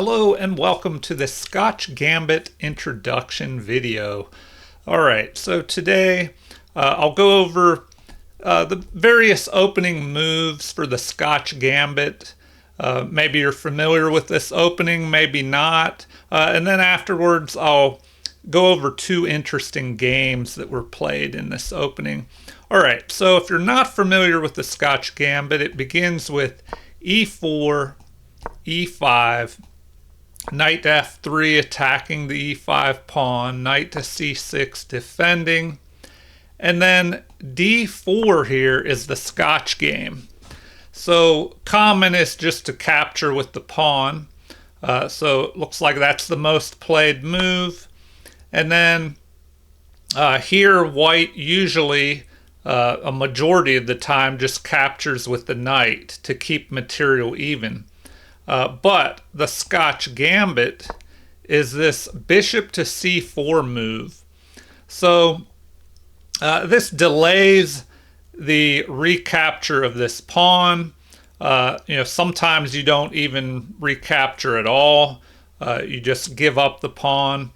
Hello and welcome to the Scotch Gambit introduction video. Alright, so today I'll go over the various opening moves for the Scotch Gambit. Maybe you're familiar with this opening, maybe not. And then afterwards I'll go over two interesting games that were played in this opening. Alright, so if you're not familiar with the Scotch Gambit, it begins with e4, e5, knight to f3 attacking the e5 pawn, knight to c6 defending, and then d4 here is the Scotch game. So common is just to capture with the pawn. So it looks like that's the most played move. And then here white usually a majority of the time just captures with the knight to keep material even. But the Scotch Gambit is this bishop to c4 move. So this delays the recapture of this pawn. Sometimes you don't even recapture at all. You just give up the pawn.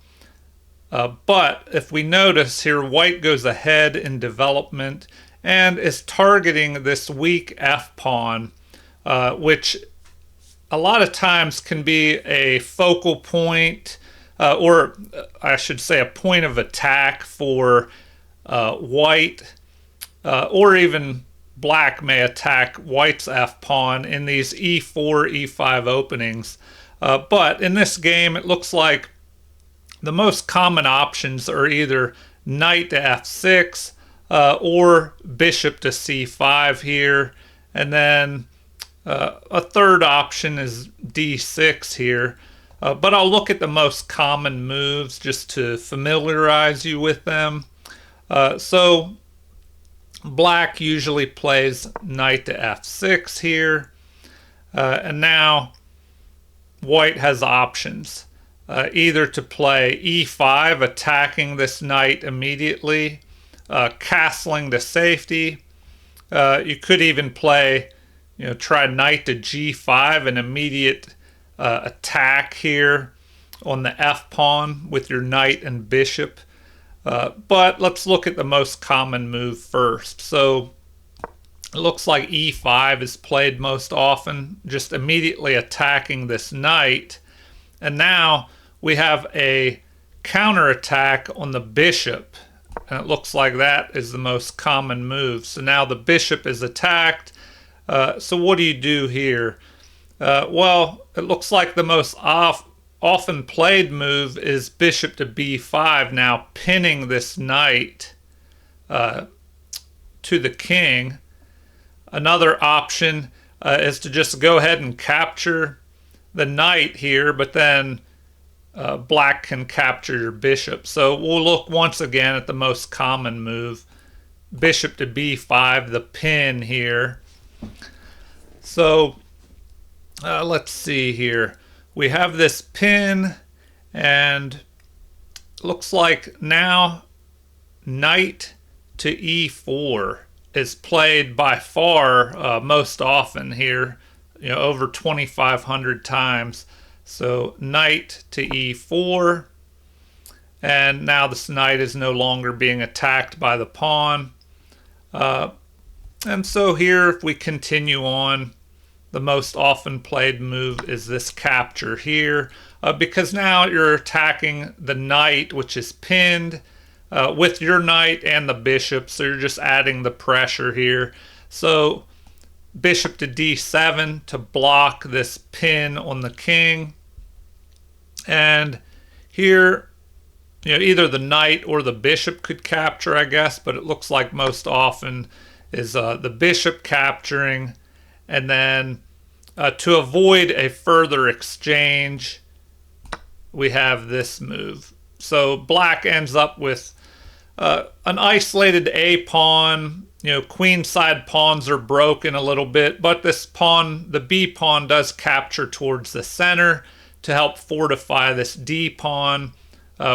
But if we notice here, white goes ahead in development and is targeting this weak f pawn, which a lot of times can be a focal point, or I should say a point of attack for white, or even black may attack white's f-pawn in these e4, e5 openings. But in this game, it looks like the most common options are either knight to f6 or bishop to c5 here, and then a third option is d6 here, but I'll look at the most common moves just to familiarize you with them. So black usually plays knight to f6 here, and now white has options. Either to play e5, attacking this knight immediately, castling to safety. You could even play try knight to g5, an immediate attack here on the f-pawn with your knight and bishop. But let's look at the most common move first. So it looks like e5 is played most often, just immediately attacking this knight. And now we have a counterattack on the bishop. And it looks like that is the most common move. So now the bishop is attacked. So what do you do here? Well, it looks like the most often played move is bishop to b5, now pinning this knight to the king. Another option is to just go ahead and capture the knight here, but then black can capture your bishop. So we'll look once again at the most common move, bishop to b5, the pin here. So let's see here. We have this pin, and looks like now knight to e4 is played by far most often here, over 2,500 times. So knight to e4, and now this knight is no longer being attacked by the pawn. And so here, if we continue on, the most often played move is this capture here, because now you're attacking the knight, which is pinned, with your knight and the bishop, so you're just adding the pressure here. So bishop to d7 to block this pin on the king. And here, either the knight or the bishop could capture, I guess, but it looks like most often is the bishop capturing, and then to avoid a further exchange, we have this move. So black ends up with an isolated A pawn. Queenside pawns are broken a little bit, but this pawn, the B pawn, does capture towards the center to help fortify this D pawn,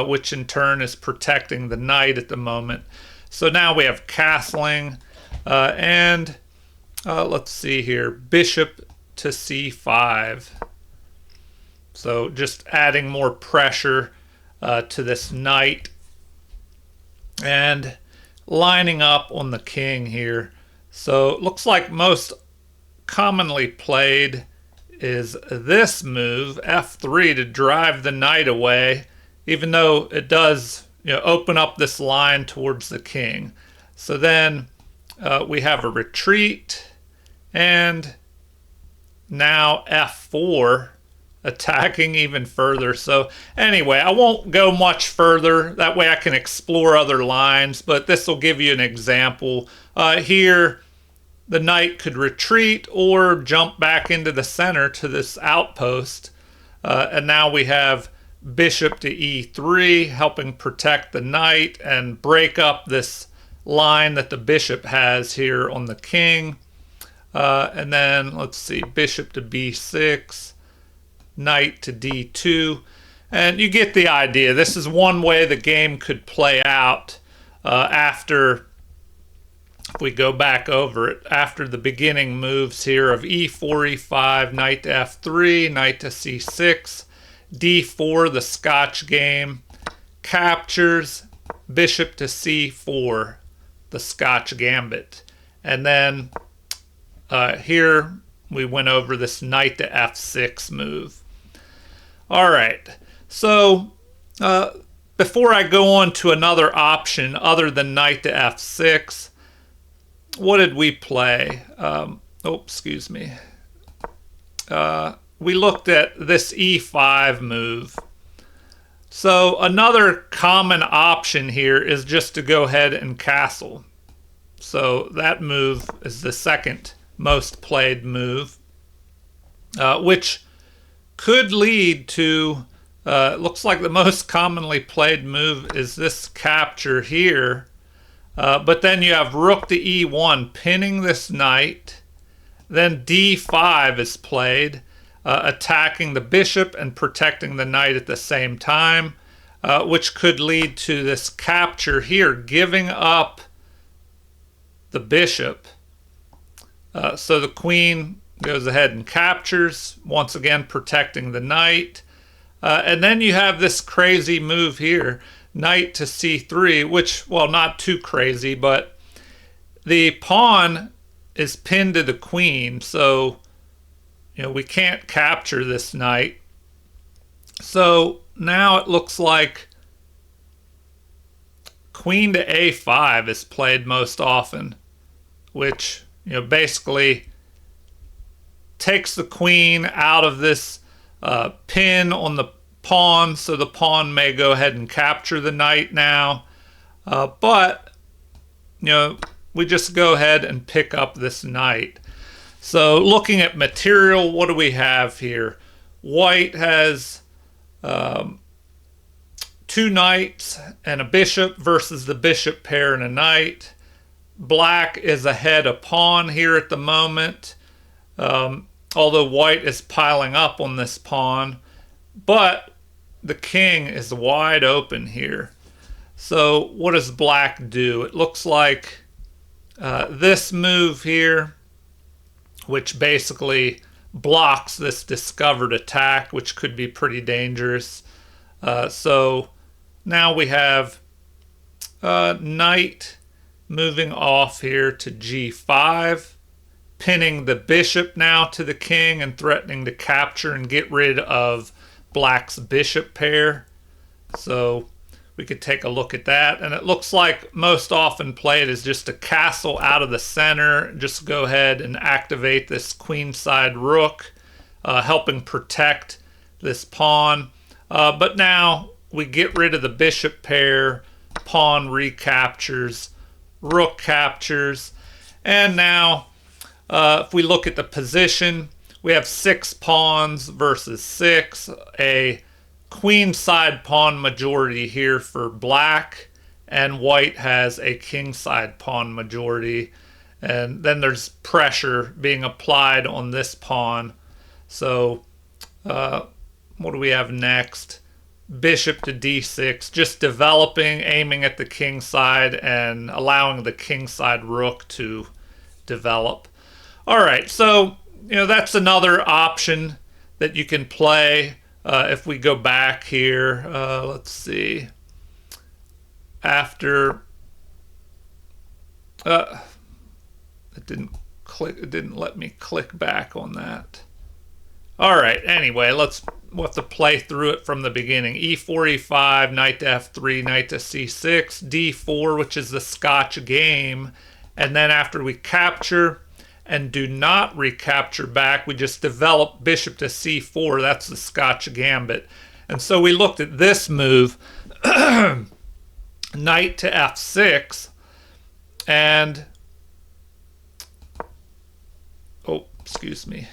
which in turn is protecting the knight at the moment. So now we have castling. And let's see here, bishop to c5. So just adding more pressure to this knight and lining up on the king here. So it looks like most commonly played is this move, F3, to drive the knight away, even though it does, open up this line towards the king. So then we have a retreat, and now F4, attacking even further. So anyway, I won't go much further. That way I can explore other lines, but this will give you an example. Here, the knight could retreat or jump back into the center to this outpost. And now we have bishop to e3, helping protect the knight and break up this line that the bishop has here on the king. And then, let's see, bishop to b6, knight to d2. And you get the idea. This is one way the game could play out after, if we go back over it, after the beginning moves here of e4, e5, knight to f3, knight to c6, d4, the Scotch game, captures, bishop to c4, the Scotch Gambit. And then here we went over this knight to f6 move. All right, so before I go on to another option other than knight to f6, what did we play? Excuse me. We looked at this e5 move. So another common option here is just to go ahead and castle. So that move is the second most played move, which could lead to, looks like the most commonly played move is this capture here. But then you have rook to e1, pinning this knight. Then d5 is played, attacking the bishop and protecting the knight at the same time, which could lead to this capture here, giving up the bishop. So the queen goes ahead and captures, once again protecting the knight. And then you have this crazy move here, knight to c3, which, well, not too crazy, but the pawn is pinned to the queen, so we can't capture this knight. So now it looks like queen to a5 is played most often, which basically takes the queen out of this pin on the pawn, so the pawn may go ahead and capture the knight now. But we just go ahead and pick up this knight. So looking at material, what do we have here? White has two knights and a bishop versus the bishop pair and a knight. Black is ahead a pawn here at the moment, although white is piling up on this pawn. But the king is wide open here. So what does black do? It looks like this move here, which basically blocks this discovered attack, which could be pretty dangerous. So now we have knight moving off here to g5, pinning the bishop now to the king and threatening to capture and get rid of black's bishop pair. So we could take a look at that. And it looks like most often played is just a castle out of the center. Just go ahead and activate this queenside rook, helping protect this pawn. But now we get rid of the bishop pair, pawn recaptures, rook captures. And now if we look at the position, we have 6 pawns versus 6, a queenside pawn majority here for black, and white has a kingside pawn majority. And then there's pressure being applied on this pawn. So what do we have next? Bishop to d6, just developing, aiming at the king side and allowing the kingside rook to develop. All right, so that's another option that you can play if we go back here, let's see, after it didn't let me click back on that. All right, anyway, we'll have to play through it from the beginning. E4, E5, knight to F3, knight to C6, D4, which is the Scotch game. And then after we capture and do not recapture back, we just develop bishop to C4. That's the Scotch Gambit. And so we looked at this move, knight to F6, and, oh, excuse me.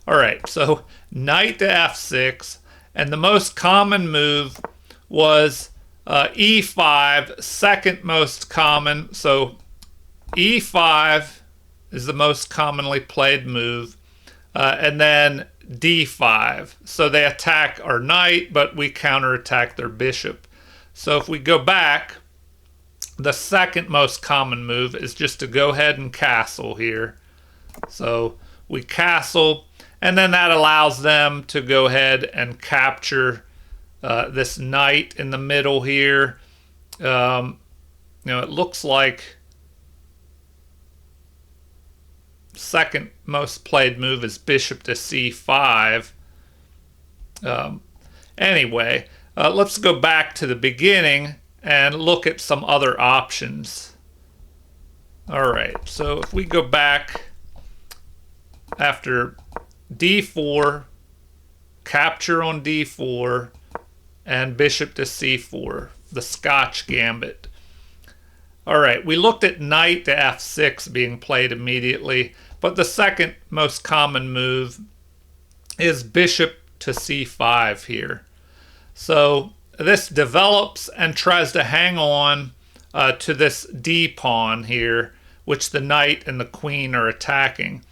All right, so knight to F6, and the most common move was E5, second most common. So E5 is the most commonly played move, and then D5. So they attack our knight, but we counterattack their bishop. So if we go back, the second most common move is just to go ahead and castle here. So we castle, and then that allows them to go ahead and capture this knight in the middle here. It looks like second most played move is bishop to C5. Anyway, let's go back to the beginning and look at some other options. All right, so if we go back after D4, capture on D4, and bishop to C4, the Scotch Gambit. All right, we looked at knight to F6 being played immediately, but the second most common move is bishop to C5 here. So this develops and tries to hang on to this D pawn here, which the knight and the queen are attacking.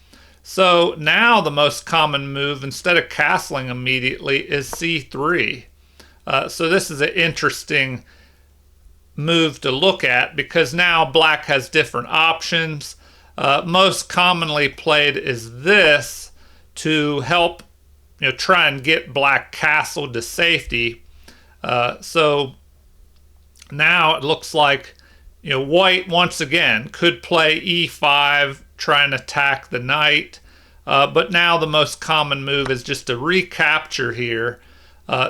So now the most common move, instead of castling immediately, is C3. So this is an interesting move to look at because now black has different options. Most commonly played is this to help try and get black castled to safety. So now it looks like white once again could play E5, try and attack the knight, but now the most common move is just to recapture here.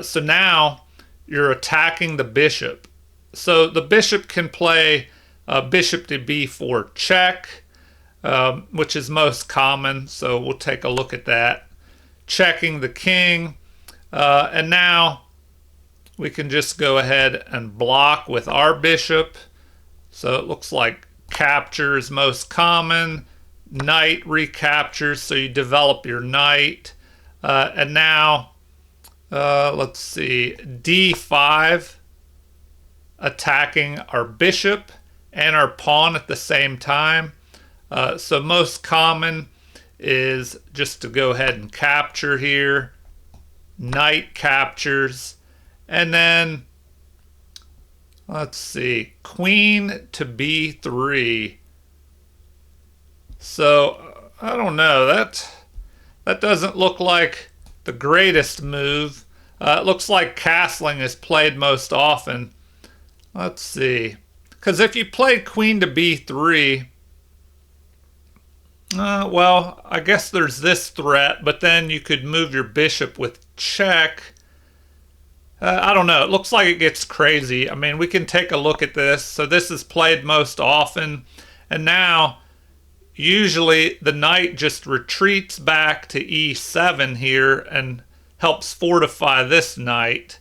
So now you're attacking the bishop. So the bishop can play bishop to B4 check, which is most common, so we'll take a look at that. Checking the king, and now we can just go ahead and block with our bishop. So it looks like capture is most common, knight recaptures, so you develop your knight. And now, let's see, D5, attacking our bishop and our pawn at the same time. So most common is just to go ahead and capture here. Knight captures. And then, let's see, queen to B3. So, I don't know, that doesn't look like the greatest move. It looks like castling is played most often. Let's see. Because if you play queen to B3, well, I guess there's this threat, but then you could move your bishop with check. I don't know. It looks like it gets crazy. I mean, we can take a look at this. So this is played most often. And now, usually the knight just retreats back to E7 here and helps fortify this knight.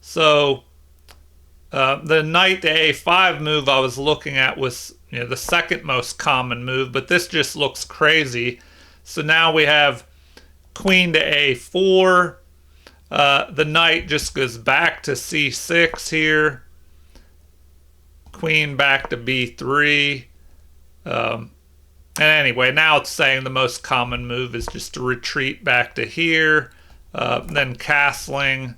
So the knight to A5 move I was looking at was the second most common move, but this just looks crazy. So now we have queen to A4. The knight just goes back to C6 here. Queen back to B3. And anyway, now it's saying the most common move is just to retreat back to here. Then castling.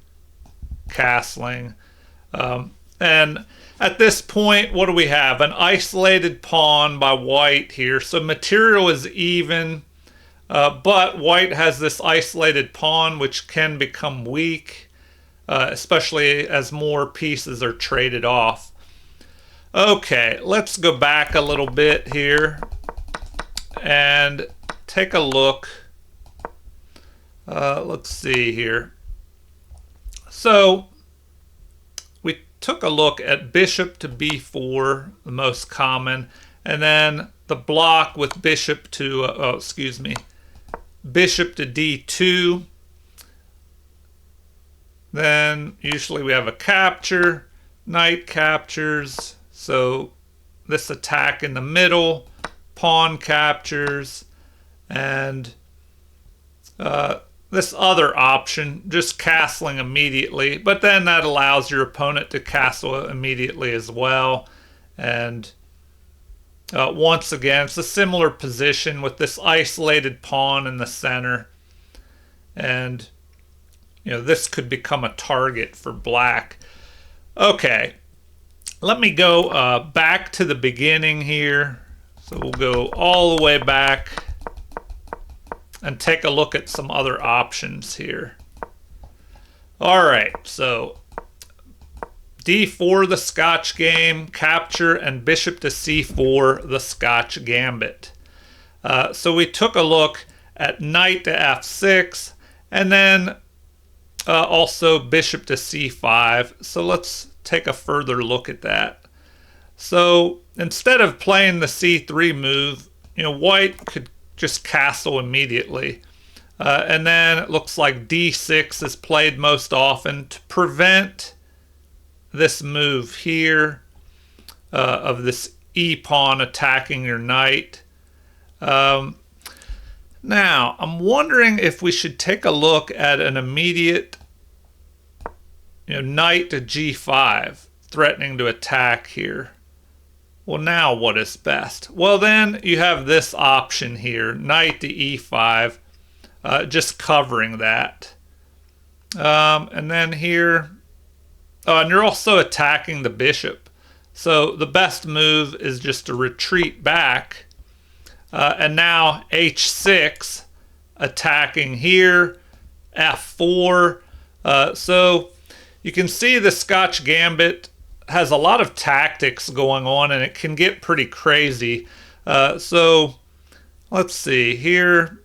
And at this point, what do we have? An isolated pawn by white here. So material is even. But white has this isolated pawn which can become weak, especially as more pieces are traded off. Okay, let's go back a little bit here and take a look. Let's see here. So we took a look at bishop to b4, the most common, and then the block with bishop to, bishop to d2. Then usually we have a capture, knight captures, so this attack in the middle, pawn captures, and this other option, just castling immediately, but then that allows your opponent to castle immediately as well. And once again, it's a similar position with this isolated pawn in the center. And, this could become a target for black. Okay, let me go back to the beginning here. So we'll go all the way back and take a look at some other options here. All right, so d4, the Scotch game, capture, and bishop to c4, the Scotch Gambit. So we took a look at knight to f6, and then also bishop to c5. So let's take a further look at that. So instead of playing the c3 move, white could just castle immediately. And then it looks like d6 is played most often to prevent this move here of this e-pawn attacking your knight. Now, I'm wondering if we should take a look at an immediate knight to g5, threatening to attack here. Well, now what is best? Well, then you have this option here, knight to e5, just covering that. And then here, and you're also attacking the bishop. So the best move is just to retreat back. And now h6, attacking here, f4. So you can see the Scotch Gambit has a lot of tactics going on, and it can get pretty crazy. So let's see here.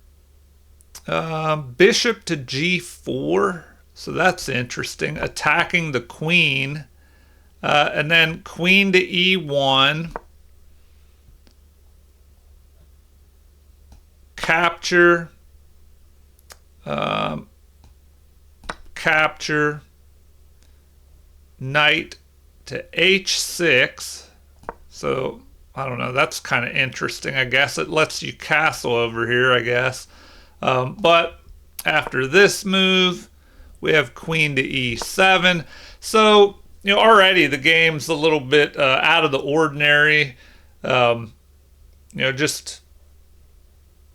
Bishop to g4. So that's interesting. Attacking the queen. And then queen to e1. Capture. Capture. Knight to h6. So I don't know, that's kind of interesting. I guess it lets you castle over here, I guess. But after this move, we have queen to e7. So already the game's a little bit out of the ordinary. Just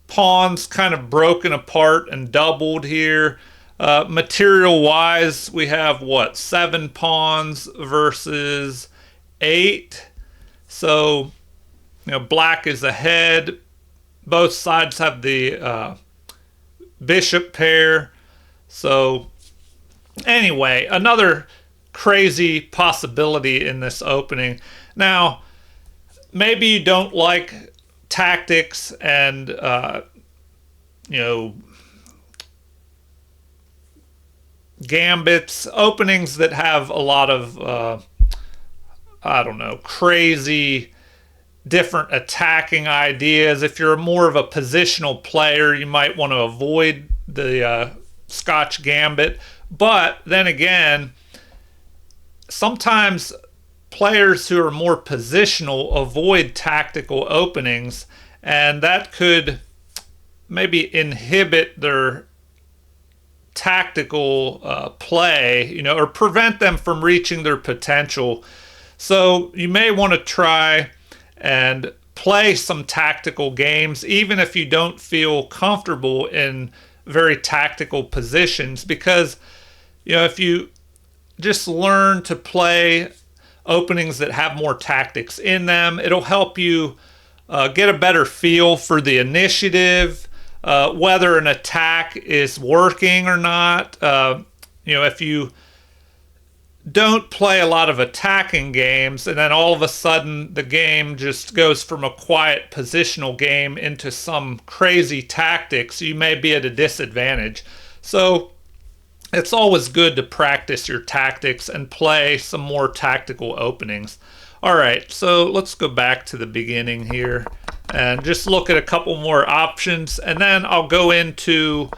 pawns kind of broken apart and doubled here. Material wise, we have 7 pawns versus 8. So black is ahead. Both sides have the bishop pair. So anyway, another crazy possibility in this opening. Now, maybe you don't like tactics and gambits, openings that have a lot of crazy different attacking ideas. If you're more of a positional player, you might want to avoid the Scotch Gambit. But then again, sometimes players who are more positional avoid tactical openings, and that could maybe inhibit their tactical play, or prevent them from reaching their potential. So you may want to try and play some tactical games, even if you don't feel comfortable in very tactical positions, because if you just learn to play openings that have more tactics in them, it'll help you get a better feel for the initiative, whether an attack is working or not. If you don't play a lot of attacking games and then all of a sudden the game just goes from a quiet positional game into some crazy tactics, you may be at a disadvantage. So it's always good to practice your tactics and play some more tactical openings. All right, so let's go back to the beginning here and just look at a couple more options, and then I'll go into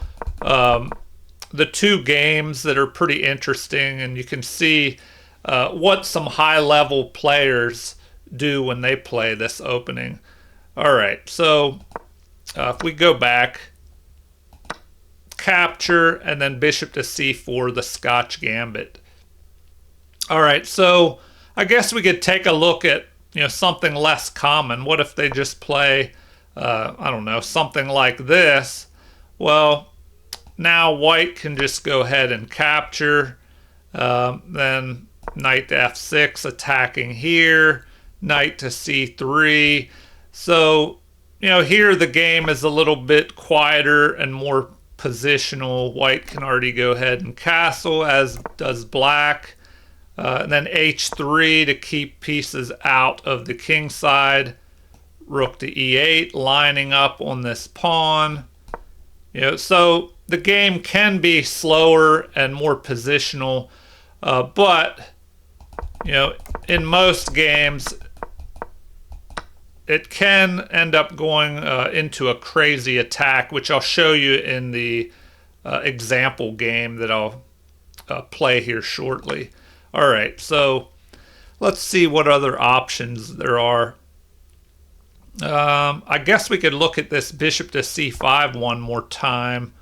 the two games that are pretty interesting, and you can see what some high-level players do when they play this opening. All right, so if we go back, capture, and then bishop to c4, the Scotch Gambit. All right, so I guess we could take a look at something less common. What if they just play, I don't know, something like this? Well, now white can just go ahead and capture, then knight to f6, attacking here, knight to c3. So, here the game is a little bit quieter and more positional. White can already go ahead and castle, as does black. And then h3 to keep pieces out of the king side. Rook to e8, lining up on this pawn. So the game can be slower and more positional, but in most games it can end up going into a crazy attack, which I'll show you in the example game that I'll play here shortly. All right, so let's see what other options there are. I guess we could look at this bishop to c5 one more time,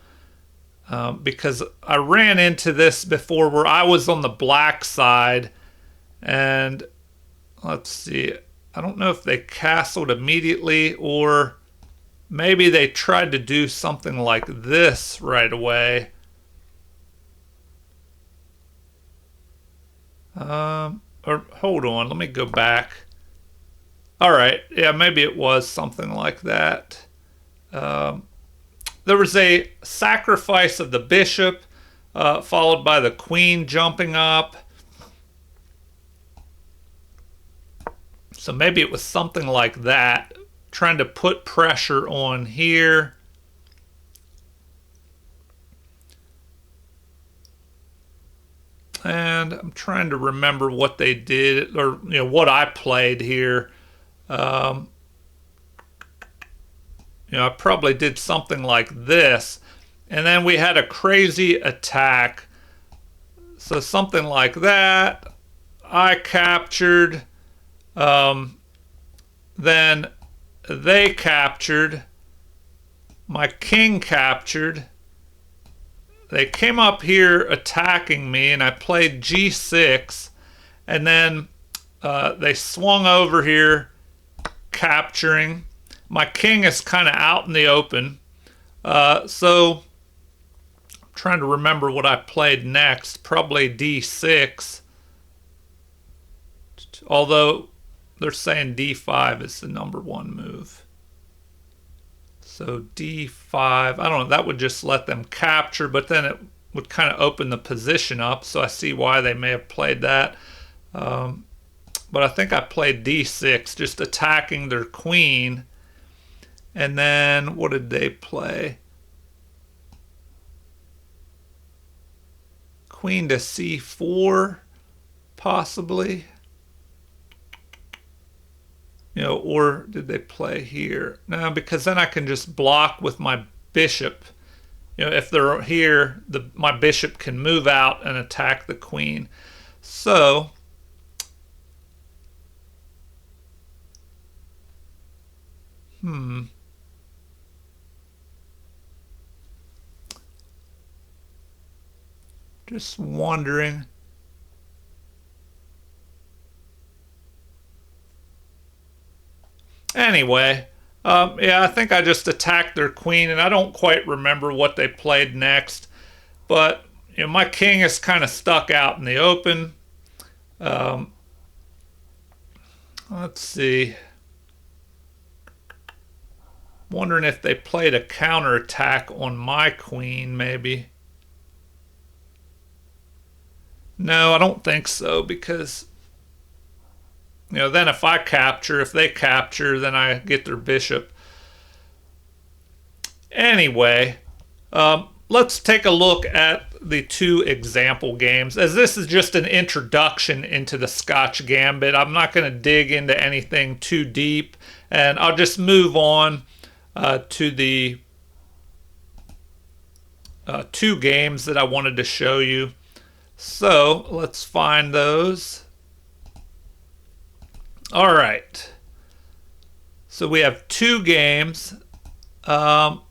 because I ran into this before where I was on the black side, and let's see, I don't know if they castled immediately or maybe they tried to do something like this right away. Or hold on, let me go back. All right, yeah, maybe it was something like that. There was a sacrifice of the bishop, followed by the queen jumping up. So maybe it was something like that, trying to put pressure on here. And I'm trying to remember what they did, or what I played here. I probably did something like this, and then we had a crazy attack. So something like that. I captured. Then they captured. My king captured. They came up here attacking me, and I played g6, and then they swung over here, capturing. My king is kind of out in the open, so I'm trying to remember what I played next. Probably d6, although they're saying d5 is the number one move. So d5, I don't know, that would just let them capture, but then it would kind of open the position up, so I see why they may have played that. But I think I played d6, just attacking their queen. And then what did they play? Queen to c4, possibly. Or did they play here? No, because then I can just block with my bishop. If they're here, my bishop can move out and attack the queen. So just wondering. Anyway, yeah, I think I just attacked their queen, and I don't quite remember what they played next. But my king is kind of stuck out in the open. Let's see. Wondering if they played a counterattack on my queen, maybe. No, I don't think so, because, then if they capture, then I get their bishop. Anyway, let's take a look at the two example games, as this is just an introduction into the Scotch Gambit. I'm not going to dig into anything too deep, and I'll just move on to the two games that I wanted to show you. So let's find those. All right. So we have two games. The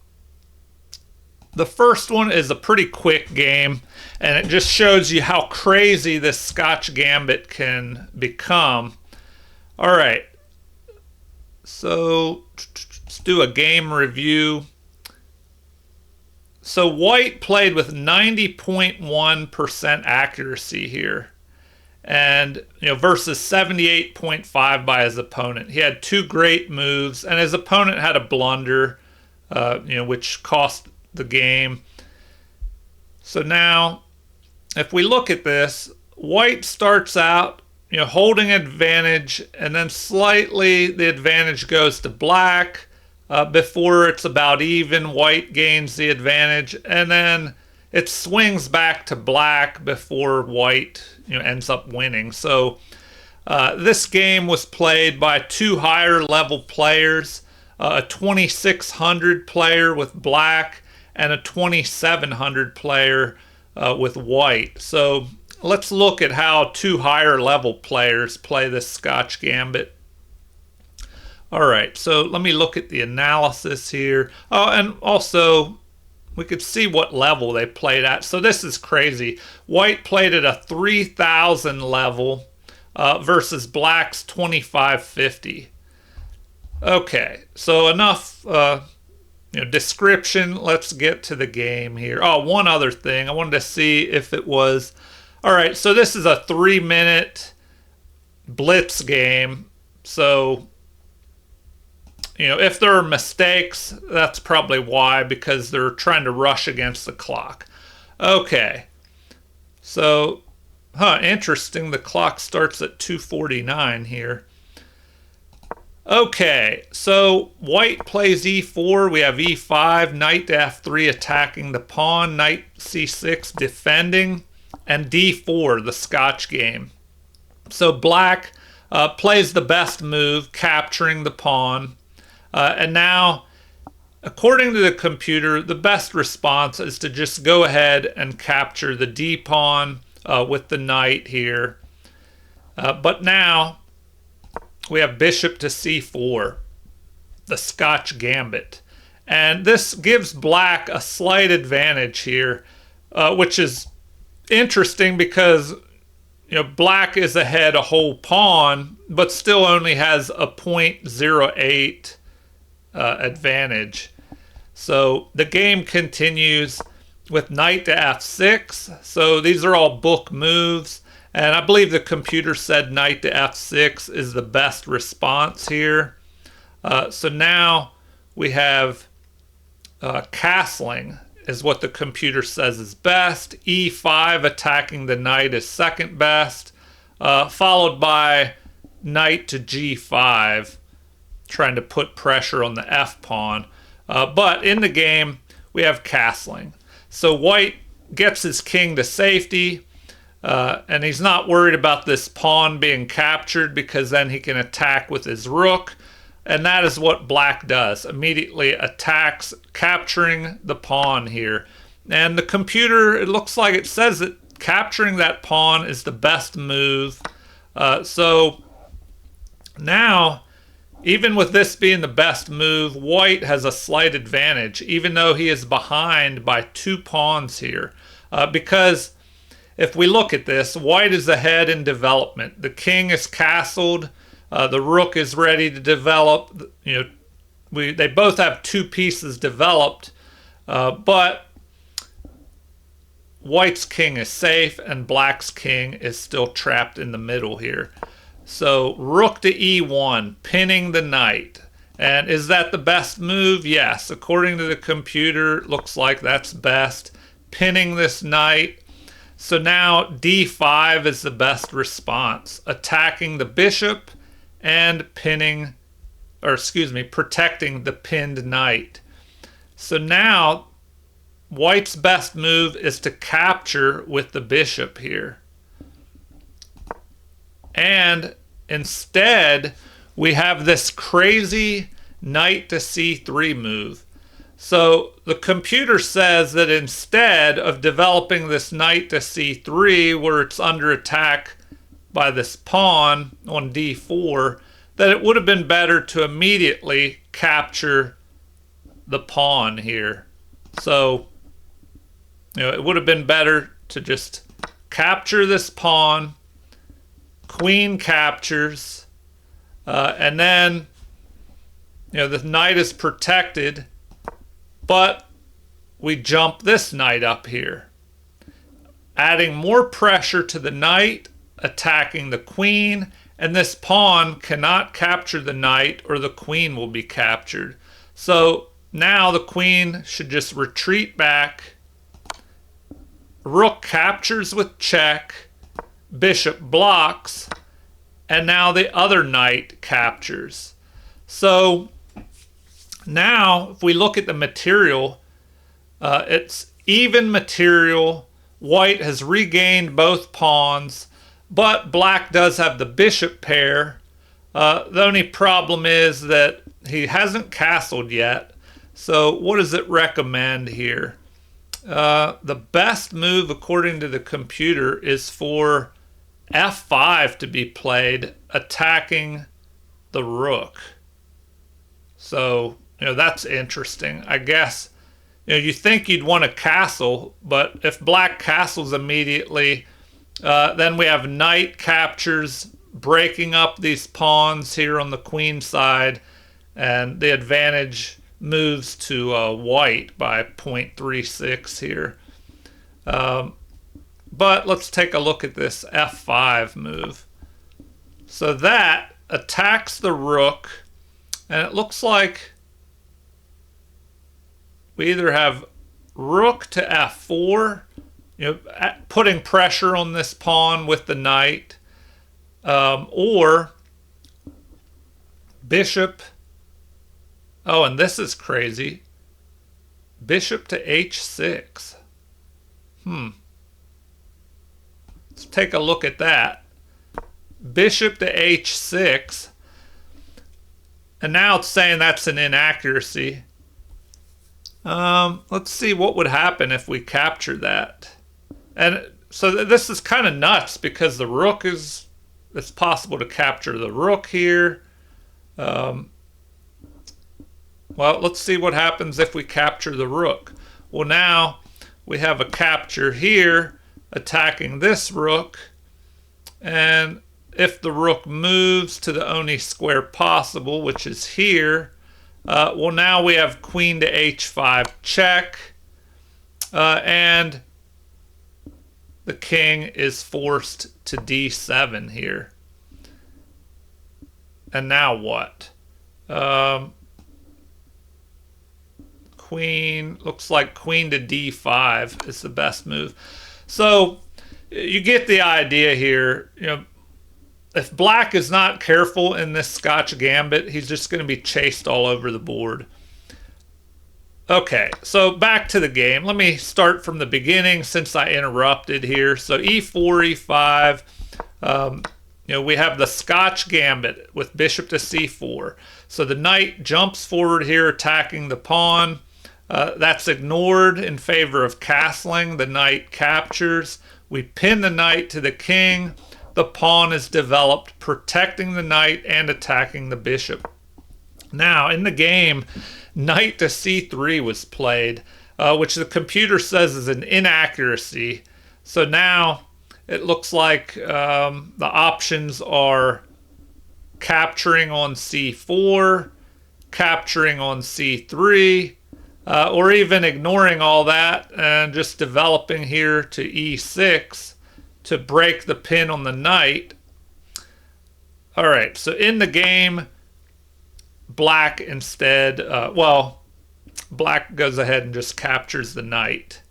first one is a pretty quick game, and it just shows you how crazy this Scotch Gambit can become. All right. So let's do a game review. So white played with 90.1% accuracy here, and versus 78.5 by his opponent. He had two great moves, and his opponent had a blunder, which cost the game. So now, if we look at this, white starts out, holding advantage, and then slightly the advantage goes to black. Before it's about even, white gains the advantage, and then it swings back to black before white ends up winning. So this game was played by two higher level players, a 2600 player with black and a 2700 player with white. So let's look at how two higher level players play this Scotch Gambit. All right, so let me look at the analysis here. Oh, and also we could see what level they played at. So this is crazy. White played at a 3000 level versus black's 2550. Okay, so enough description. Let's get to the game here. Oh, one other thing. I wanted to see if it was... All right, so this is a 3-minute blitz game. So... if there are mistakes, that's probably why, because they're trying to rush against the clock. Okay. So, interesting. The clock starts at 2:49 here. Okay, so white plays e4. We have e5, knight to f3 attacking the pawn, knight c6 defending, and d4, the Scotch game. So black plays the best move, capturing the pawn. And now, according to the computer, the best response is to just go ahead and capture the d-pawn with the knight here. But now, we have bishop to c4, the Scotch Gambit. And this gives black a slight advantage here, which is interesting because black is ahead a whole pawn, but still only has a 0.08 advantage. So the game continues with knight to f6. So these are all book moves, and I believe the computer said knight to f6 is the best response here. So now we have castling is what the computer says is best. e5 attacking the knight is second best, followed by knight to g5, trying to put pressure on the f-pawn. But in the game, we have castling. So white gets his king to safety, and he's not worried about this pawn being captured because then he can attack with his rook. And that is what black does. Immediately attacks, capturing the pawn here. And the computer, it looks like it says that capturing that pawn is the best move. So now, even with this being the best move, white has a slight advantage, even though he is behind by 2 pawns here. Because if we look at this, white is ahead in development. The king is castled. The rook is ready to develop. They both have 2 pieces developed, but white's king is safe and black's king is still trapped in the middle here. So rook to e1, pinning the knight. And is that the best move? Yes. According to the computer, it looks like that's best. Pinning this knight. So now d5 is the best response. Attacking the bishop and protecting the pinned knight. So now white's best move is to capture with the bishop here. And instead, we have this crazy knight to c3 move. So the computer says that instead of developing this knight to c3 where it's under attack by this pawn on d4, that it would have been better to immediately capture the pawn here. So, it would have been better to just capture this pawn, queen captures, and then, the knight is protected, but we jump this knight up here, adding more pressure to the knight, attacking the queen, and this pawn cannot capture the knight or the queen will be captured. So now the queen should just retreat back. Rook captures with check, bishop blocks, and now the other knight captures. So now if we look at the material, it's even material. White has regained both pawns, but black does have the bishop pair. The only problem is that he hasn't castled yet. So what does it recommend here? The best move according to the computer is for f5 to be played, attacking the rook. So, that's interesting. I guess, you think you'd want to castle, but if black castles immediately, then we have knight captures, breaking up these pawns here on the queen side, and the advantage moves to white by 0.36 here. But let's take a look at this f5 move. So that attacks the rook, and it looks like we either have rook to f4, putting pressure on this pawn with the knight, or bishop. Oh, and this is crazy. Bishop to h6. Let's take a look at that. Bishop to h6. And now it's saying that's an inaccuracy. Let's see what would happen if we capture that. And so this is kind of nuts because the rook it's possible to capture the rook here. Well, let's see what happens if we capture the rook. Well, now we have a capture here attacking this rook. And if the rook moves to the only square possible, which is here, well, now we have queen to h5 check. And the king is forced to d7 here. And now what? Queen, looks like queen to d5 is the best move. So you get the idea here. If black is not careful in this Scotch Gambit, he's just going to be chased all over the board. Okay, so back to the game. Let me start from the beginning since I interrupted here. So e4, e5. We have the Scotch Gambit with bishop to c4. So the knight jumps forward here, attacking the pawn. That's ignored in favor of castling. The knight captures. We pin the knight to the king. The pawn is developed, protecting the knight and attacking the bishop. Now, in the game, knight to c3 was played, which the computer says is an inaccuracy. So now it looks like the options are capturing on c4, capturing on c3, or even ignoring all that and just developing here to e6 to break the pin on the knight. All right, so in the game, black instead, well, black goes ahead and just captures the knight.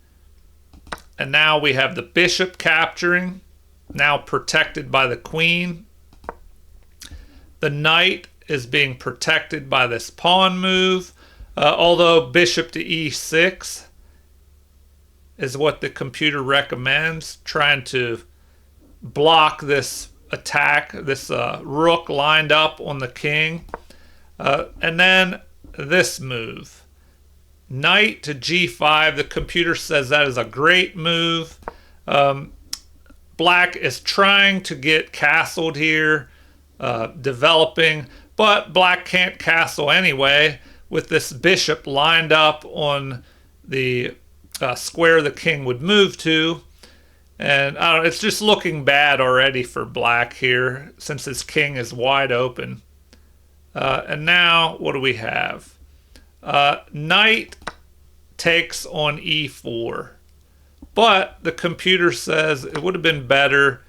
And now we have the bishop capturing, now protected by the queen. The knight is being protected by this pawn move, although bishop to e6 is what the computer recommends, trying to block this attack, this rook lined up on the king. And then this move, knight to g5. The computer says that is a great move. Black is trying to get castled here, developing, but black can't castle anyway with this bishop lined up on the square the king would move to. And I don't know, it's just looking bad already for black here since his king is wide open. And now what do we have? Knight takes on e4. But the computer says it would have been better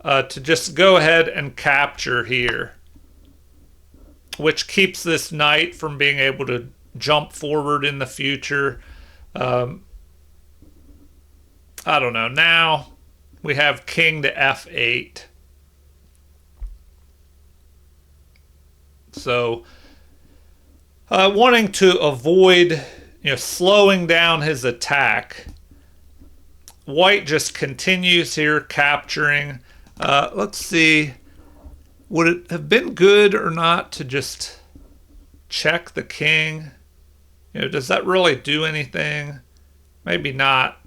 to just go ahead and capture here, which keeps this knight from being able to jump forward in the future. I don't know. Now we have king to f8. So wanting to avoid, slowing down his attack, white just continues here capturing. Let's see. Would it have been good or not to just check the king? Does that really do anything? Maybe not.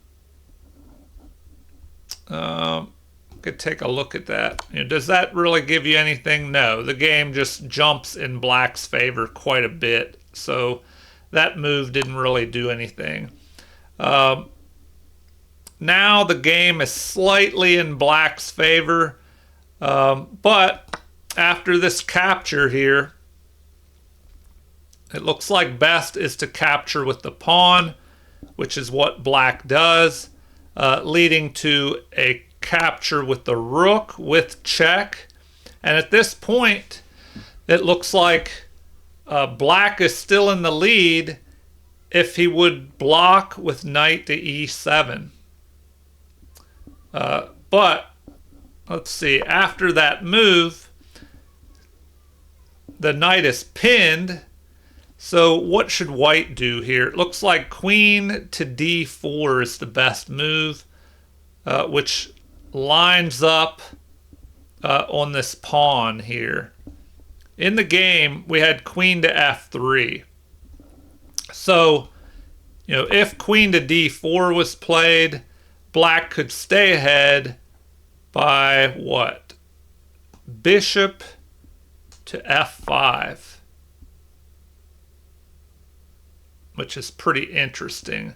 Could take a look at that. Does that really give you anything? No. The game just jumps in black's favor quite a bit. So that move didn't really do anything. Now the game is slightly in black's favor. But after this capture here, it looks like best is to capture with the pawn, which is what black does, leading to a capture with the rook with check. And at this point, it looks like black is still in the lead if he would block with knight to e7. But let's see, after that move, the knight is pinned. So what should white do here? It looks like queen to d4 is the best move, which lines up on this pawn here. In the game, we had queen to f3. So, if queen to d4 was played, black could stay ahead by what? Bishop to f5, which is pretty interesting.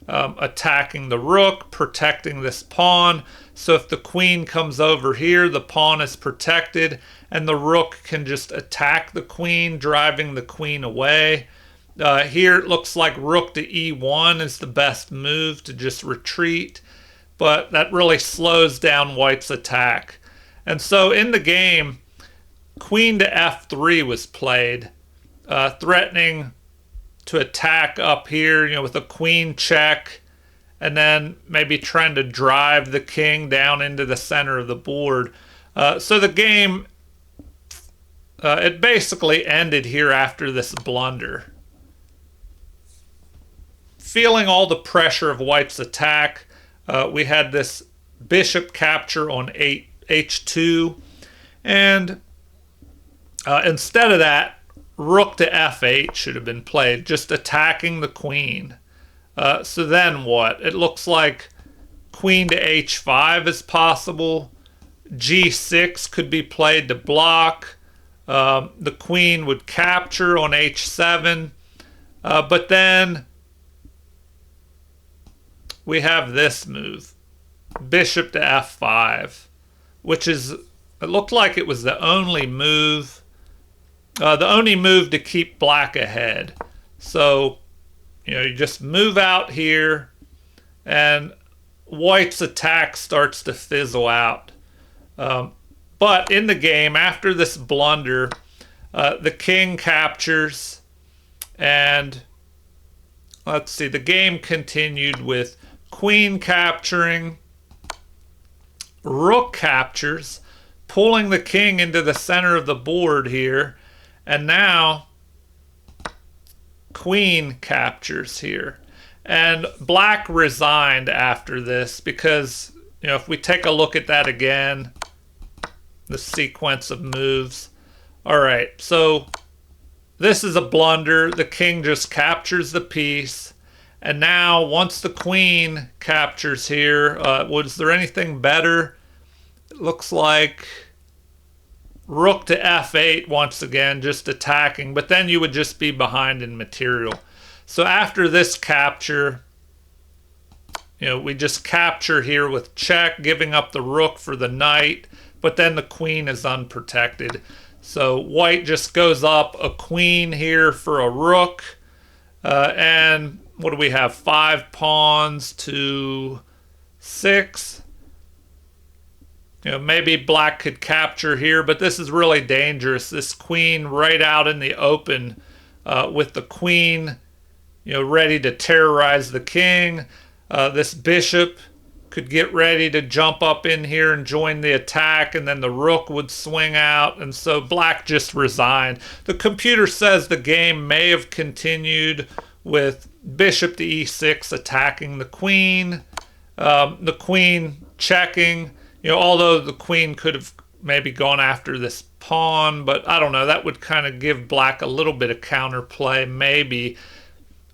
Attacking the rook, protecting this pawn. So if the queen comes over here, the pawn is protected, and the rook can just attack the queen, driving the queen away. Here it looks like rook to e1 is the best move to just retreat, but that really slows down white's attack. And so in the game, queen to f3 was played, threatening to attack up here, with a queen check, and then maybe trying to drive the king down into the center of the board. So the game, it basically ended here after this blunder. Feeling all the pressure of white's attack, we had this bishop capture on h2, and instead of that, rook to f8 should have been played, just attacking the queen. So then what? It looks like queen to h5 is possible. g6 could be played to block. The queen would capture on h7. But then we have this move, bishop to f5, which is, it looked like it was the only move to keep black ahead. So, you just move out here, and white's attack starts to fizzle out. But in the game, after this blunder, The king captures, and let's see, the game continued with queen capturing, rook captures, pulling the king into the center of the board here, and now queen captures here. And black resigned after this because, if we take a look at that again, the sequence of moves. All right, so this is a blunder. The king just captures the piece. And now, once the queen captures here, was there anything better? It looks like rook to f8 once again, just attacking. But then you would just be behind in material. So after this capture, we just capture here with check, giving up the rook for the knight. But then the queen is unprotected. So white just goes up a queen here for a rook. And what do we have? 5 pawns to 6. Maybe black could capture here, but this is really dangerous. This queen right out in the open with the queen, ready to terrorize the king. This bishop could get ready to jump up in here and join the attack, and then the rook would swing out, and so black just resigned. The computer says the game may have continued with bishop to e6 attacking the queen checking, although the queen could have maybe gone after this pawn, but I don't know, that would kind of give black a little bit of counterplay maybe.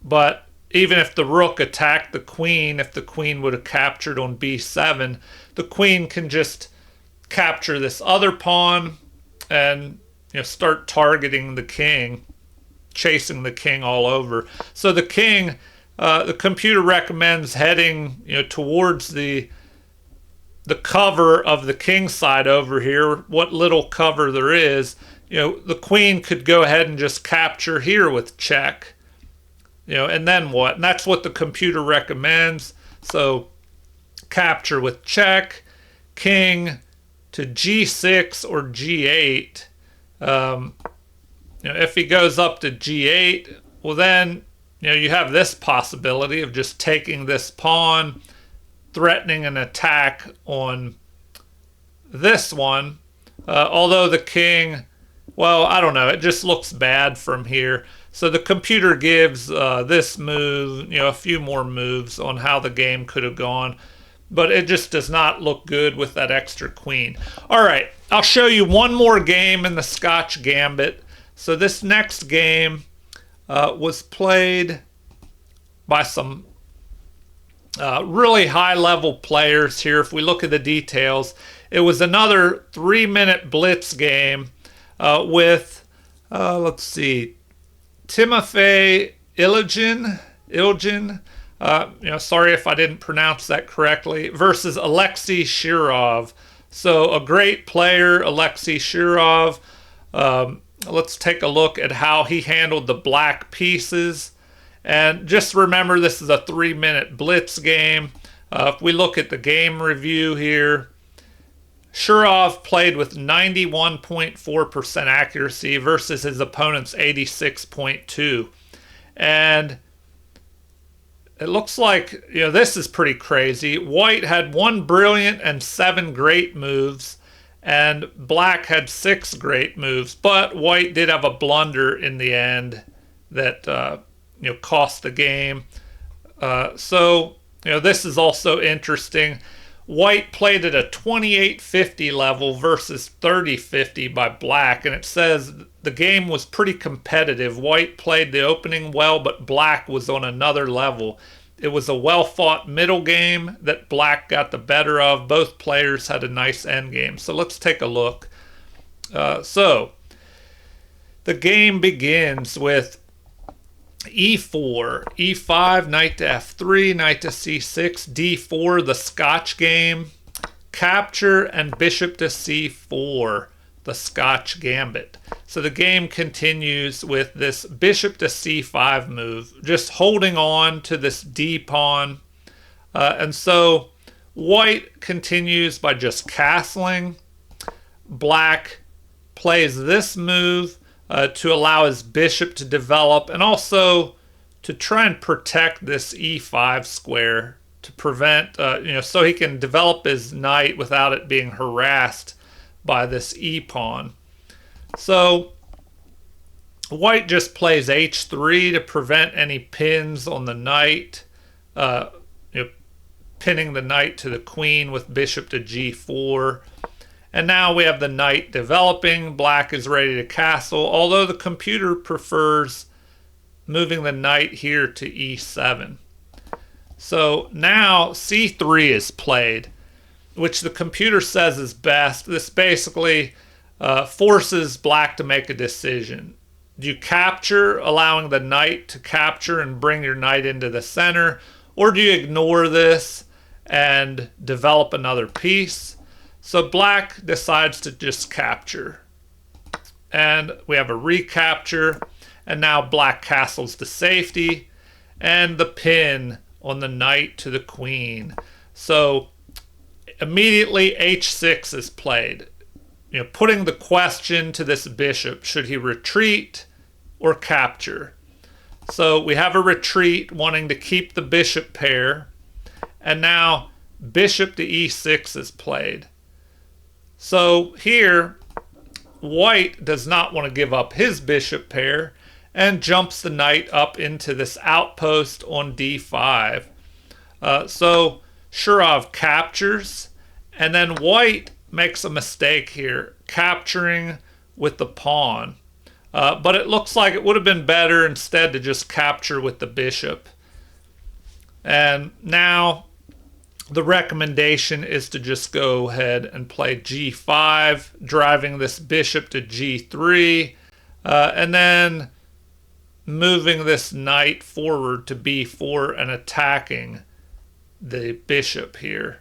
But even if the rook attacked the queen, if the queen would have captured on b7, the queen can just capture this other pawn and start targeting the king, chasing the king all over. So the king, the computer recommends heading towards the cover of the king side over here, what little cover there is. The queen could go ahead and just capture here with check. And then what? And that's what the computer recommends. So capture with check, king to g6 or g8. If he goes up to g8, well then, you have this possibility of just taking this pawn, threatening an attack on this one. Although the king, well, I don't know, it just looks bad from here. So the computer gives this move, a few more moves on how the game could have gone. But it just does not look good with that extra queen. All right, I'll show you one more game in the Scotch Gambit. So this next game was played by some really high-level players here. If we look at the details, it was another 3-minute blitz game with, let's see, Timofey Ilgin, sorry if I didn't pronounce that correctly, versus Alexei Shirov. So a great player, Alexei Shirov. Let's take a look at how he handled the black pieces. And just remember, this is a 3-minute blitz game. If we look at the game review here, Shirov played with 91.4% accuracy versus his opponent's 86.2%. And it looks like, this is pretty crazy. White had 1 brilliant and 7 great moves, and black had 6 great moves. But white did have a blunder in the end that, cost the game. So this is also interesting. White played at a 2850 level versus 3050 by black, and it says the game was pretty competitive. White played the opening well, but black was on another level. It was a well-fought middle game that black got the better of. Both players had a nice end game. So let's take a look. So the game begins with e4, e5, knight to f3, knight to c6, d4, the Scotch game, capture, and bishop to c4, the Scotch Gambit. So the game continues with this bishop to c5 move, just holding on to this d pawn. And so white continues by just castling. Black plays this move, to allow his bishop to develop, and also to try and protect this e5 square to prevent, so he can develop his knight without it being harassed by this e pawn. So white just plays h3 to prevent any pins on the knight, pinning the knight to the queen with bishop to g4. And now we have the knight developing. Black is ready to castle, although the computer prefers moving the knight here to e7. So now c3 is played, which the computer says is best. This basically forces black to make a decision. Do you capture, allowing the knight to capture and bring your knight into the center, or do you ignore this and develop another piece? So black decides to just capture. And we have a recapture, and now black castles to safety, and the pin on the knight to the queen. So immediately h6 is played, putting the question to this bishop: should he retreat or capture? So we have a retreat, wanting to keep the bishop pair, and now bishop to e6 is played. So here white does not want to give up his bishop pair and jumps the knight up into this outpost on d5. So Shirov captures, and then white makes a mistake here, capturing with the pawn. But it looks like it would have been better instead to just capture with the bishop. And now the recommendation is to just go ahead and play g5, driving this bishop to g3, and then moving this knight forward to b4 and attacking the bishop here.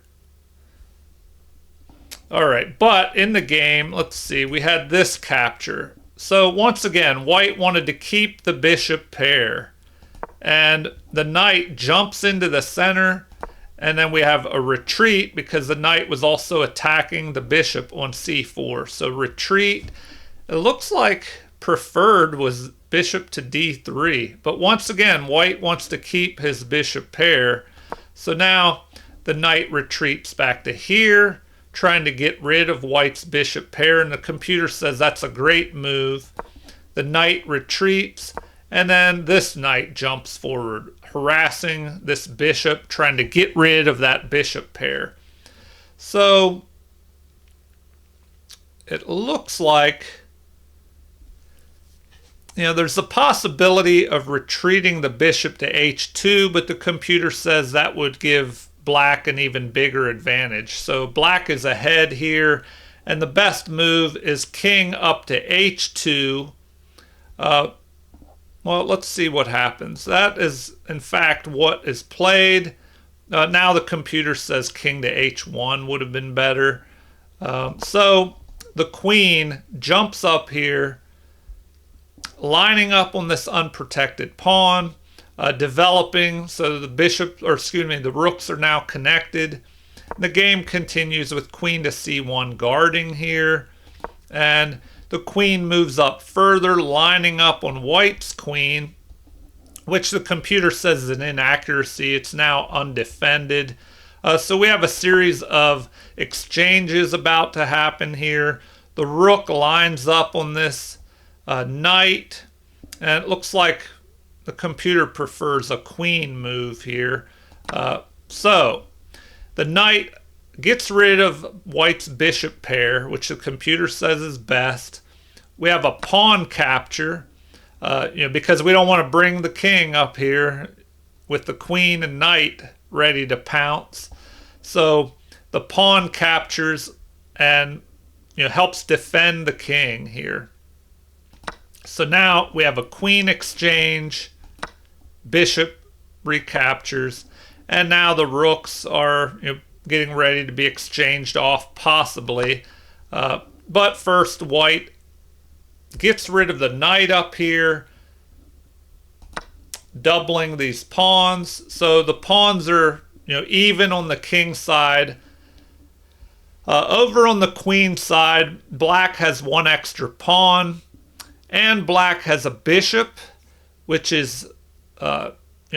All right, but in the game, let's see, we had this capture. So once again, white wanted to keep the bishop pair, and the knight jumps into the center, and then we have a retreat because the knight was also attacking the bishop on c4. So retreat, it looks like preferred was bishop to d3, but once again, white wants to keep his bishop pair. So now the knight retreats back to here, trying to get rid of white's bishop pair, and the computer says that's a great move. The knight retreats, and then this knight jumps forward, harassing this bishop, trying to get rid of that bishop pair. So it looks like, there's a possibility of retreating the bishop to h2, but the computer says that would give black an even bigger advantage. So black is ahead here, and the best move is king up to h2. Well, let's see what happens. That is, in fact, what is played. Now the computer says king to h1 would have been better. So the queen jumps up here, lining up on this unprotected pawn, developing, so the rooks are now connected. The game continues with queen to c1 guarding here, and the queen moves up further, lining up on white's queen, which the computer says is an inaccuracy. It's now undefended. So we have a series of exchanges about to happen here. The rook lines up on this knight, and it looks like the computer prefers a queen move here. So the knight gets rid of white's bishop pair, which the computer says is best. We have a pawn capture, because we don't want to bring the king up here with the queen and knight ready to pounce. So the pawn captures and helps defend the king here. So now we have a queen exchange, bishop recaptures, and now the rooks are getting ready to be exchanged off, possibly. But first, white gets rid of the knight up here, doubling these pawns. So the pawns are even on the king side. Over on the queen side, black has one extra pawn, And black has a bishop, which is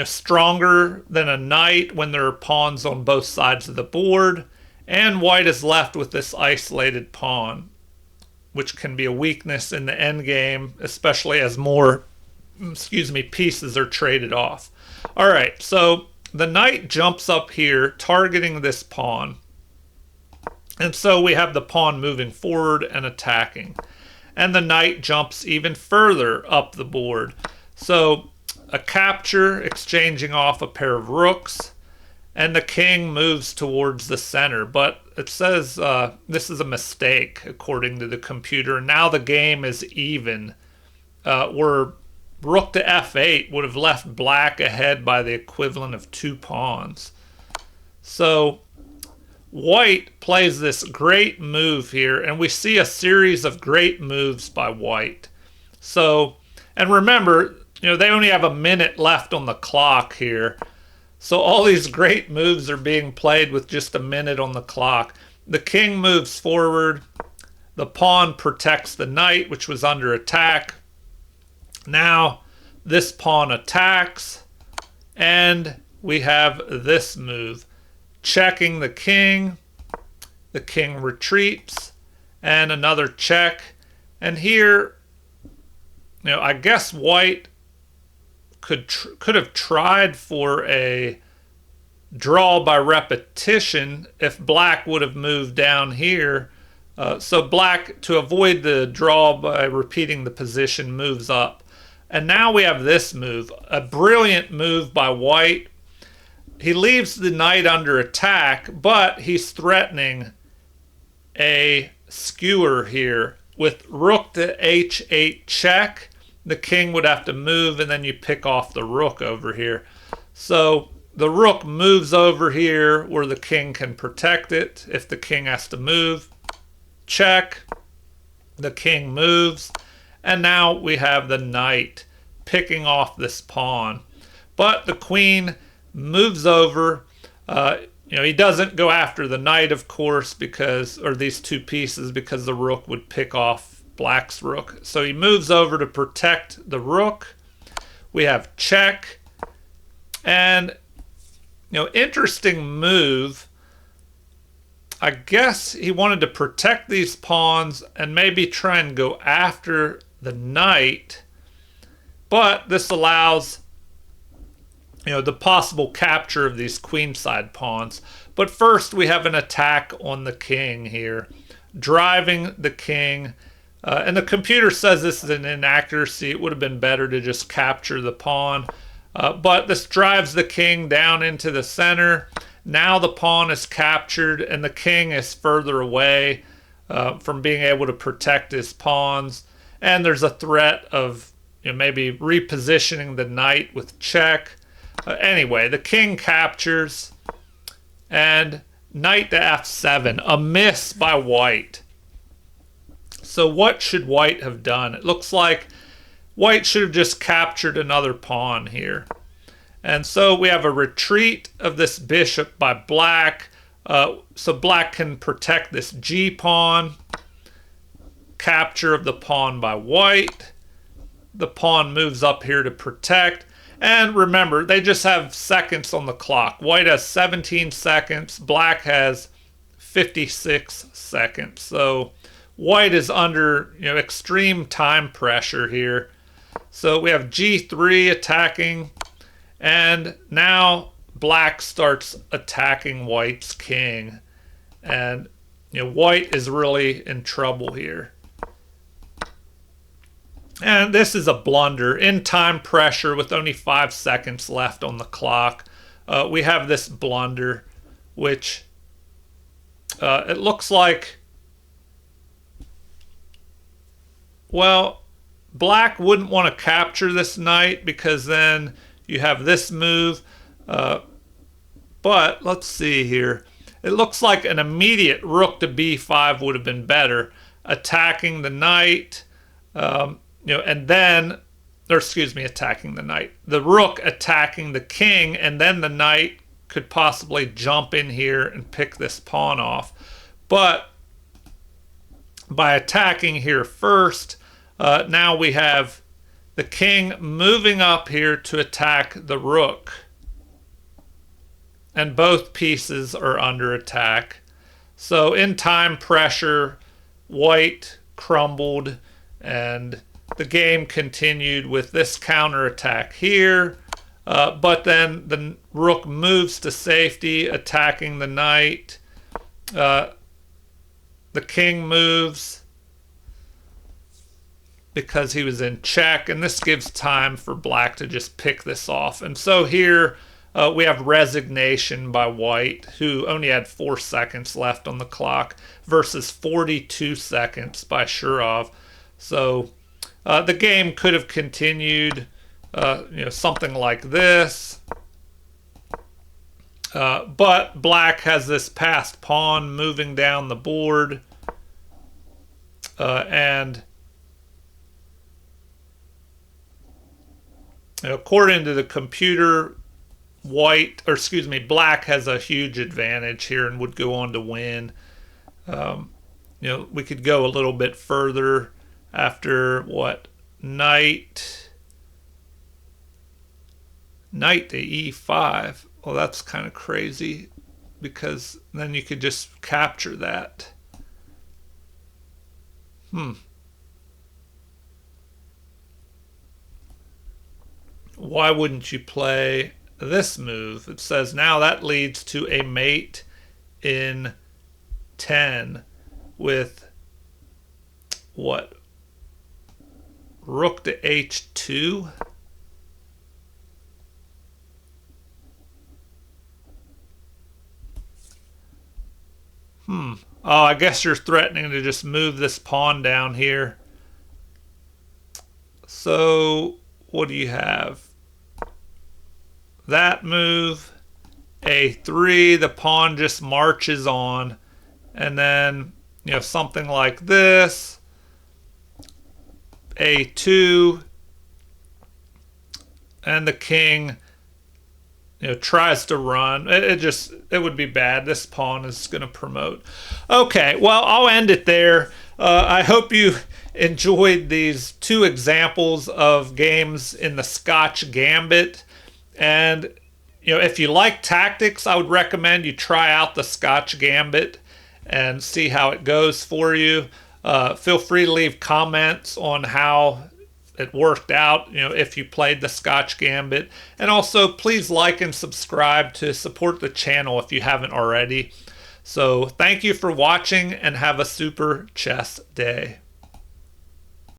stronger than a knight when there are pawns on both sides of the board. And white is left with this isolated pawn, which can be a weakness in the endgame, especially as more pieces are traded off. All right, so the knight jumps up here, targeting this pawn. And so we have the pawn moving forward and attacking. And the knight jumps even further up the board. So a capture, exchanging off a pair of rooks, and the king moves towards the center. But it says this is a mistake, according to the computer. Now the game is even, where rook to f8 would have left black ahead by the equivalent of 2 pawns. So white plays this great move here, and we see a series of great moves by white. So, and remember, they only have a minute left on the clock here. So all these great moves are being played with just a minute on the clock. The king moves forward. The pawn protects the knight, which was under attack. Now this pawn attacks, and we have this move, checking the king. The king retreats, and another check. And here, I guess white could have tried for a draw by repetition if black would have moved down here. So black, to avoid the draw by repeating the position, moves up. And now we have this move, a brilliant move by white. He leaves the knight under attack, but he's threatening a skewer here. With rook to h8 check, the king would have to move, and then you pick off the rook over here. So the rook moves over here where the king can protect it if the king has to move. Check. The king moves. And now we have the knight picking off this pawn. But the queen moves over. He doesn't go after the knight, of course, or these 2 pieces, because the rook would pick off black's rook. So he moves over to protect the rook. We have check. And, interesting move. I guess he wanted to protect these pawns and maybe try and go after the knight. But this allows, the possible capture of these queenside pawns. But first we have an attack on the king here, driving the king. And the computer says this is an inaccuracy. It would have been better to just capture the pawn. But this drives the king down into the center. Now the pawn is captured, and the king is further away from being able to protect his pawns. And there's a threat of maybe repositioning the knight with check. Anyway, the king captures, and knight to f7, a miss by white. So what should white have done? It looks like white should have just captured another pawn here. And so we have a retreat of this bishop by black. So black can protect this g pawn. Capture of the pawn by white. The pawn moves up here to protect. And remember, they just have seconds on the clock. White has 17 seconds. Black has 56 seconds. So white is under extreme time pressure here. So we have g3 attacking. And now black starts attacking white's king. And white is really in trouble here. And this is a blunder. In time pressure, with only 5 seconds left on the clock, we have this blunder, which it looks like, well, black wouldn't want to capture this knight because then you have this move. But let's see here. It looks like an immediate rook to b5 would have been better. Attacking the knight. And then, attacking the knight. The rook attacking the king, and then the knight could possibly jump in here and pick this pawn off. But by attacking here first, Now we have the king moving up here to attack the rook. And both pieces are under attack. So in time pressure, white crumbled, and the game continued with this counterattack here. But then the rook moves to safety, attacking the knight. The king moves because he was in check, and this gives time for black to just pick this off. And so here we have resignation by white, who only had 4 seconds left on the clock, versus 42 seconds by Shurov. So the game could have continued, something like this. But black has this passed pawn moving down the board, and according to the computer, black has a huge advantage here and would go on to win. We could go a little bit further after knight to e5. Well, that's kind of crazy, because then you could just capture that. Why wouldn't you play this move? It says now that leads to a mate in 10 with rook to h2. Oh, I guess you're threatening to just move this pawn down here. So what do you have? That move, a3, the pawn just marches on, and then something like this, a2, and the king tries to run. It would be bad. This pawn is going to promote. Okay, well, I'll end it there. I hope you enjoyed these 2 examples of games in the Scotch Gambit. And if you like tactics, I would recommend you try out the Scotch Gambit and see how it goes for you. Feel free to leave comments on how it worked out, if you played the Scotch Gambit. And also, please like and subscribe to support the channel if you haven't already. So thank you for watching, and have a super chess day.